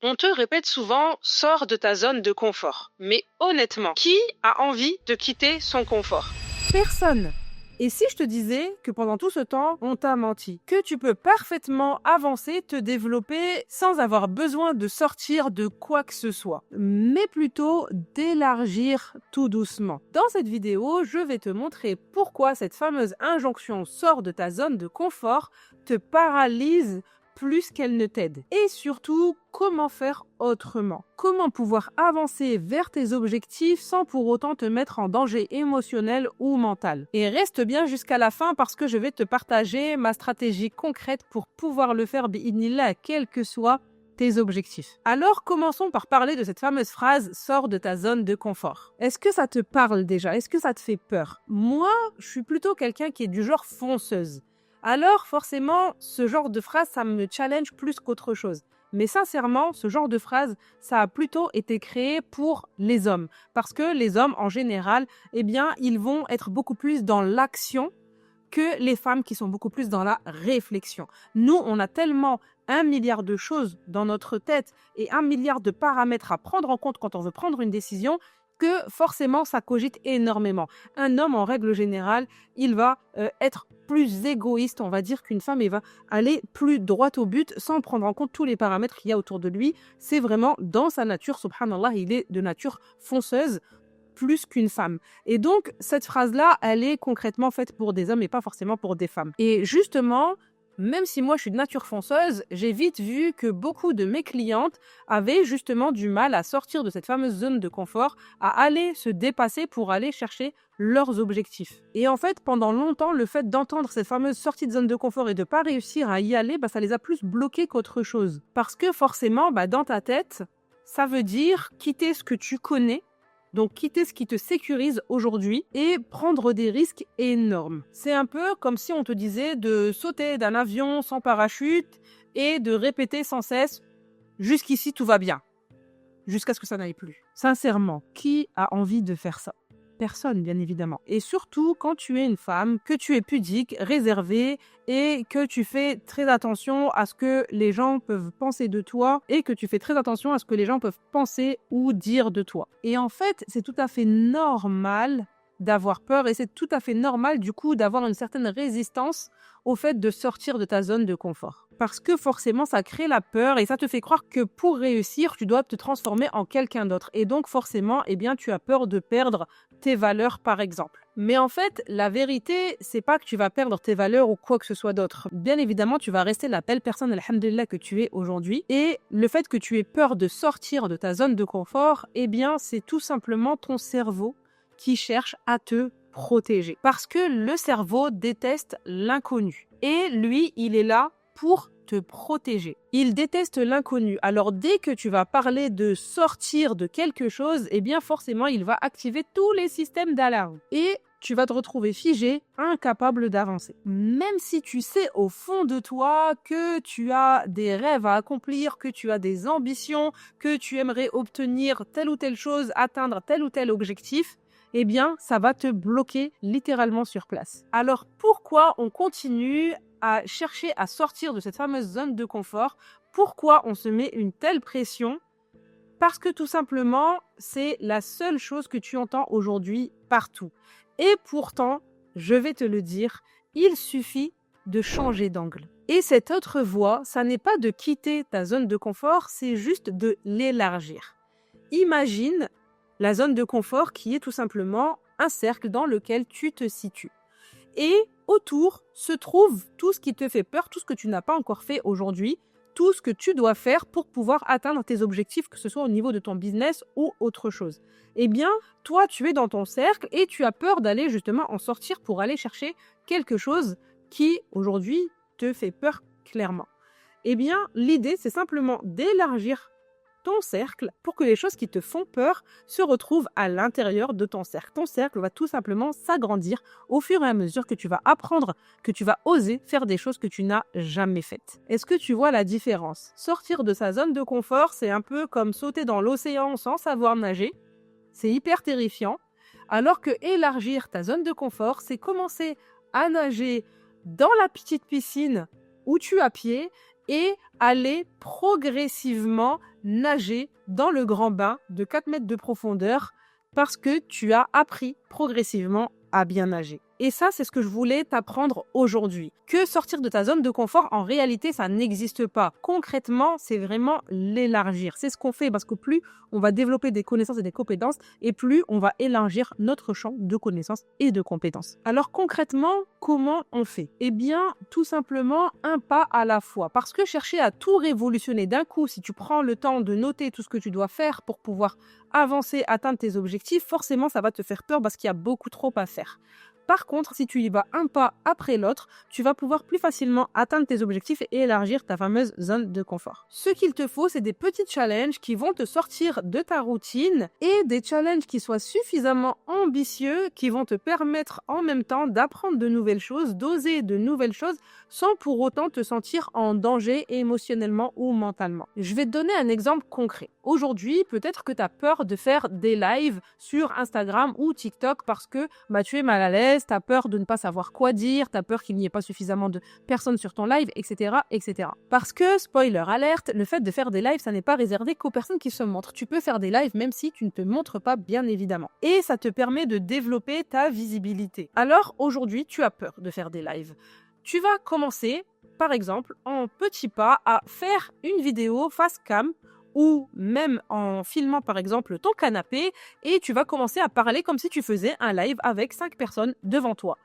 On te répète souvent, sors de ta zone de confort. Mais honnêtement, qui a envie de quitter son confort? Personne. Et si je te disais que pendant tout ce temps, on t'a menti, que tu peux parfaitement avancer, te développer sans avoir besoin de sortir de quoi que ce soit, mais plutôt d'élargir tout doucement. Dans cette vidéo, je vais te montrer pourquoi cette fameuse injonction sors de ta zone de confort te paralyse plus qu'elle ne t'aide. Et surtout, comment faire autrement. Comment pouvoir avancer vers tes objectifs sans pour autant te mettre en danger émotionnel ou mental. Et reste bien jusqu'à la fin parce que je vais te partager ma stratégie concrète pour pouvoir le faire bi'idnillah, quels que soient tes objectifs. Alors, commençons par parler de cette fameuse phrase « sors de ta zone de confort ». Est-ce que ça te parle déjà? Est-ce que ça te fait peur? Moi, je suis plutôt quelqu'un qui est du genre fonceuse. Alors, forcément, ce genre de phrase, ça me challenge plus qu'autre chose. Mais sincèrement, ce genre de phrase, ça a plutôt été créé pour les hommes. Parce que les hommes, en général, eh bien, ils vont être beaucoup plus dans l'action que les femmes qui sont beaucoup plus dans la réflexion. Nous, on a tellement 1 milliard de choses dans notre tête et 1 milliard de paramètres à prendre en compte quand on veut prendre une décision que forcément, ça cogite énormément. Un homme, en règle générale, il va être plus égoïste, on va dire, qu'une femme, et va aller plus droit au but sans prendre en compte tous les paramètres qu'il y a autour de lui. C'est vraiment dans sa nature, subhanallah, il est de nature fonceuse plus qu'une femme. Et donc, cette phrase-là, elle est concrètement faite pour des hommes et pas forcément pour des femmes. Et justement, même si moi je suis de nature fonceuse, j'ai vite vu que beaucoup de mes clientes avaient justement du mal à sortir de cette fameuse zone de confort, à aller se dépasser pour aller chercher leurs objectifs. Et en fait, pendant longtemps, le fait d'entendre cette fameuse sortie de zone de confort et de pas réussir à y aller, ça les a plus bloqués qu'autre chose. Parce que forcément, dans ta tête, ça veut dire quitter ce que tu connais. Donc, quitter ce qui te sécurise aujourd'hui et prendre des risques énormes. C'est un peu comme si on te disait de sauter d'un avion sans parachute et de répéter sans cesse « jusqu'ici, tout va bien » jusqu'à ce que ça n'aille plus. Sincèrement, qui a envie de faire ça? Personne, bien évidemment. Et surtout, quand tu es une femme, que tu es pudique, réservée et que tu fais très attention à ce que les gens peuvent penser de toi et que tu fais très attention à ce que les gens peuvent penser ou dire de toi. Et en fait, c'est tout à fait normal d'avoir peur et c'est tout à fait normal du coup d'avoir une certaine résistance au fait de sortir de ta zone de confort. Parce que forcément, ça crée la peur et ça te fait croire que pour réussir, tu dois te transformer en quelqu'un d'autre. Et donc forcément, tu as peur de perdre tes valeurs par exemple. Mais en fait, la vérité, c'est pas que tu vas perdre tes valeurs ou quoi que ce soit d'autre. Bien évidemment, tu vas rester la belle personne, alhamdulillah, que tu es aujourd'hui. Et le fait que tu aies peur de sortir de ta zone de confort, c'est tout simplement ton cerveau qui cherche à te protéger. Parce que le cerveau déteste l'inconnu. Et lui, il est là pour te protéger. Il déteste l'inconnu. Alors, dès que tu vas parler de sortir de quelque chose, forcément, il va activer tous les systèmes d'alarme. Et tu vas te retrouver figé, incapable d'avancer. Même si tu sais au fond de toi que tu as des rêves à accomplir, que tu as des ambitions, que tu aimerais obtenir telle ou telle chose, atteindre tel ou tel objectif, ça va te bloquer littéralement sur place. Alors, pourquoi on continue à chercher à sortir de cette fameuse zone de confort? Pourquoi on se met une telle pression? Parce que tout simplement, c'est la seule chose que tu entends aujourd'hui partout. Et pourtant, je vais te le dire, il suffit de changer d'angle. Et cette autre voie, ça n'est pas de quitter ta zone de confort, c'est juste de l'élargir. Imagine la zone de confort qui est tout simplement un cercle dans lequel tu te situes. Et autour se trouve tout ce qui te fait peur, tout ce que tu n'as pas encore fait aujourd'hui, tout ce que tu dois faire pour pouvoir atteindre tes objectifs, que ce soit au niveau de ton business ou autre chose. Toi, tu es dans ton cercle et tu as peur d'aller justement en sortir pour aller chercher quelque chose qui, aujourd'hui, te fait peur clairement. L'idée, c'est simplement d'élargir ton cercle pour que les choses qui te font peur se retrouvent à l'intérieur de ton cercle. Ton cercle va tout simplement s'agrandir au fur et à mesure que tu vas apprendre, que tu vas oser faire des choses que tu n'as jamais faites. Est-ce que tu vois la différence? Sortir de sa zone de confort, c'est un peu comme sauter dans l'océan sans savoir nager. C'est hyper terrifiant. Alors que élargir ta zone de confort, c'est commencer à nager dans la petite piscine où tu as pied et aller progressivement nager dans le grand bain de 4 mètres de profondeur parce que tu as appris progressivement à bien nager. Et ça, c'est ce que je voulais t'apprendre aujourd'hui. Que sortir de ta zone de confort, en réalité, ça n'existe pas. Concrètement, c'est vraiment l'élargir. C'est ce qu'on fait parce que plus on va développer des connaissances et des compétences et plus on va élargir notre champ de connaissances et de compétences. Alors concrètement, comment on fait? Eh bien, tout simplement, un pas à la fois. Parce que chercher à tout révolutionner d'un coup, si tu prends le temps de noter tout ce que tu dois faire pour pouvoir avancer, atteindre tes objectifs, forcément, ça va te faire peur parce qu'il y a beaucoup trop à faire. Par contre, si tu y vas un pas après l'autre, tu vas pouvoir plus facilement atteindre tes objectifs et élargir ta fameuse zone de confort. Ce qu'il te faut, c'est des petits challenges qui vont te sortir de ta routine et des challenges qui soient suffisamment ambitieux, qui vont te permettre en même temps d'apprendre de nouvelles choses, d'oser de nouvelles choses, sans pour autant te sentir en danger émotionnellement ou mentalement. Je vais te donner un exemple concret. Aujourd'hui, peut-être que tu as peur de faire des lives sur Instagram ou TikTok parce que tu es mal à l'aise, tu as peur de ne pas savoir quoi dire, tu as peur qu'il n'y ait pas suffisamment de personnes sur ton live, etc., etc. Parce que, spoiler alerte, le fait de faire des lives, ça n'est pas réservé qu'aux personnes qui se montrent. Tu peux faire des lives même si tu ne te montres pas, bien évidemment. Et ça te permet de développer ta visibilité. Alors, aujourd'hui, tu as peur de faire des lives. Tu vas commencer, par exemple, en petits pas à faire une vidéo face cam ou même en filmant par exemple ton canapé et tu vas commencer à parler comme si tu faisais un live avec 5 personnes devant toi.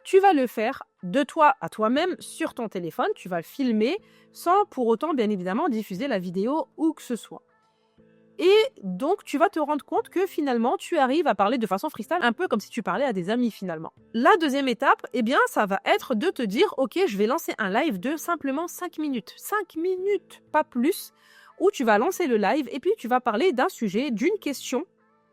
Tu vas le faire de toi à toi-même sur ton téléphone, tu vas le filmer sans pour autant bien évidemment diffuser la vidéo où que ce soit. Et donc, tu vas te rendre compte que finalement, tu arrives à parler de façon freestyle, un peu comme si tu parlais à des amis finalement. La deuxième étape, eh bien, ça va être de te dire, ok, je vais lancer un live de simplement 5 minutes. 5 minutes, pas plus, où tu vas lancer le live et puis tu vas parler d'un sujet, d'une question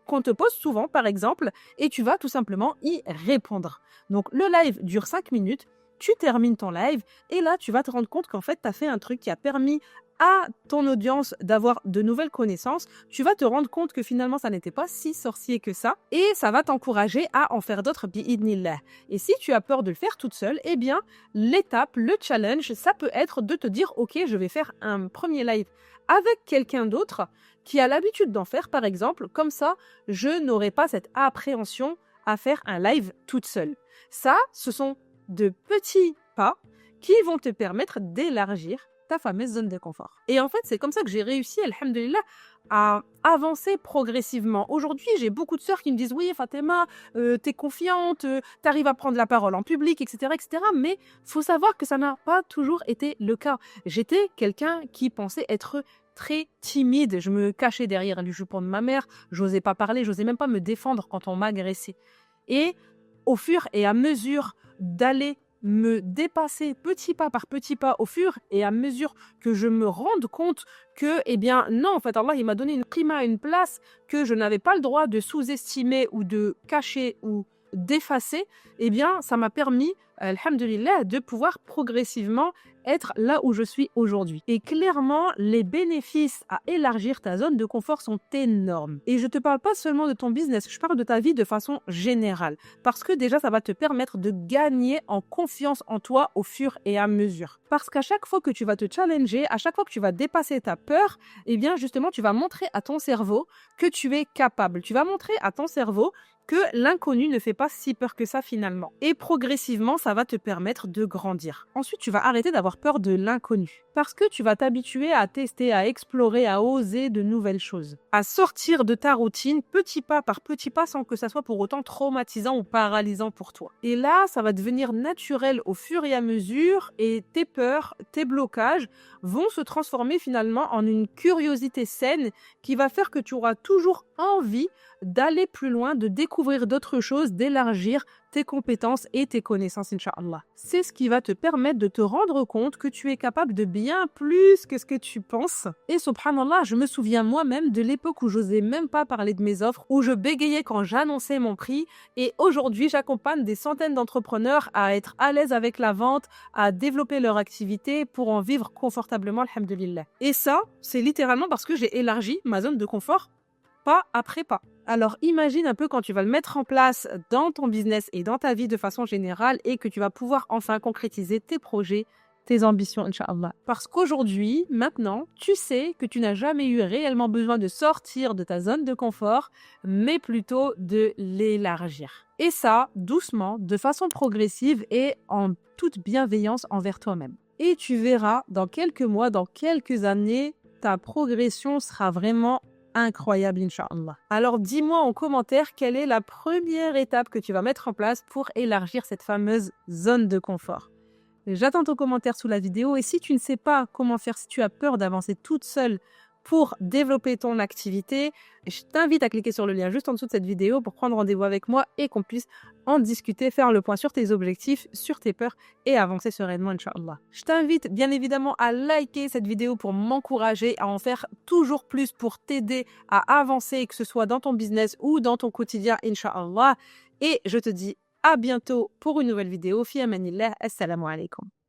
qu'on te pose souvent, par exemple, et tu vas tout simplement y répondre. Donc, le live dure 5 minutes, tu termines ton live et là, tu vas te rendre compte qu'en fait, tu as fait un truc qui a permis à ton audience d'avoir de nouvelles connaissances, tu vas te rendre compte que finalement, ça n'était pas si sorcier que ça et ça va t'encourager à en faire d'autres bi'idnillah. Et si tu as peur de le faire toute seule, eh bien, l'étape, le challenge, ça peut être de te dire, ok, je vais faire un premier live avec quelqu'un d'autre qui a l'habitude d'en faire, par exemple, comme ça, je n'aurai pas cette appréhension à faire un live toute seule. Ça, ce sont de petits pas qui vont te permettre d'élargir ta fameuse zone de confort. Et en fait, c'est comme ça que j'ai réussi, alhamdoulilah, à avancer progressivement. Aujourd'hui, j'ai beaucoup de sœurs qui me disent « Oui, Fatima, t'es confiante, t'arrives à prendre la parole en public, etc. etc. » Mais faut savoir que ça n'a pas toujours été le cas. J'étais quelqu'un qui pensait être très timide. Je me cachais derrière le jupon de ma mère, j'osais pas parler, j'osais même pas me défendre quand on m'agressait. Et au fur et à mesure d'aller me dépasser petit pas par petit pas au fur et à mesure que je me rende compte que, eh bien, non, en fait, Allah, il m'a donné une prima, une place que je n'avais pas le droit de sous-estimer ou de cacher ou d'effacer, eh bien, ça m'a permis, alhamdulillah, de pouvoir progressivement être là où je suis aujourd'hui. Et clairement, les bénéfices à élargir ta zone de confort sont énormes. Et je te parle pas seulement de ton business, je parle de ta vie de façon générale. Parce que déjà, ça va te permettre de gagner en confiance en toi au fur et à mesure. Parce qu'à chaque fois que tu vas te challenger, à chaque fois que tu vas dépasser ta peur, eh bien, justement, tu vas montrer à ton cerveau que tu es capable. Tu vas montrer à ton cerveau que l'inconnu ne fait pas si peur que ça finalement. Et progressivement, ça va te permettre de grandir. Ensuite, tu vas arrêter d'avoir peur de l'inconnu. Parce que tu vas t'habituer à tester, à explorer, à oser de nouvelles choses. À sortir de ta routine, petit pas par petit pas, sans que ça soit pour autant traumatisant ou paralysant pour toi. Et là, ça va devenir naturel au fur et à mesure et tes peurs, tes blocages vont se transformer finalement en une curiosité saine qui va faire que tu auras toujours envie d'aller plus loin, de découvrir d'autres choses, d'élargir tes compétences et tes connaissances, Inch'Allah. C'est ce qui va te permettre de te rendre compte que tu es capable de bien plus que ce que tu penses. Et subhanallah, je me souviens moi-même de l'époque où j'osais même pas parler de mes offres, où je bégayais quand j'annonçais mon prix. Et aujourd'hui, j'accompagne des centaines d'entrepreneurs à être à l'aise avec la vente, à développer leur activité pour en vivre confortablement, alhamdulillah. Et ça, c'est littéralement parce que j'ai élargi ma zone de confort pas après pas. Alors imagine un peu quand tu vas le mettre en place dans ton business et dans ta vie de façon générale et que tu vas pouvoir enfin concrétiser tes projets, tes ambitions, Inch'Allah. Parce qu'aujourd'hui, maintenant, tu sais que tu n'as jamais eu réellement besoin de sortir de ta zone de confort, mais plutôt de l'élargir. Et ça, doucement, de façon progressive et en toute bienveillance envers toi-même. Et tu verras, dans quelques mois, dans quelques années, ta progression sera vraiment incroyable, Inch'Allah. Alors dis-moi en commentaire quelle est la première étape que tu vas mettre en place pour élargir cette fameuse zone de confort. J'attends ton commentaire sous la vidéo et si tu ne sais pas comment faire, si tu as peur d'avancer toute seule pour développer ton activité, je t'invite à cliquer sur le lien juste en dessous de cette vidéo pour prendre rendez-vous avec moi et qu'on puisse en discuter, faire le point sur tes objectifs, sur tes peurs et avancer sereinement, Inch'Allah. Je t'invite bien évidemment à liker cette vidéo pour m'encourager à en faire toujours plus pour t'aider à avancer, que ce soit dans ton business ou dans ton quotidien, Inch'Allah. Et je te dis à bientôt pour une nouvelle vidéo. Fi amanillah, assalamu alaikum.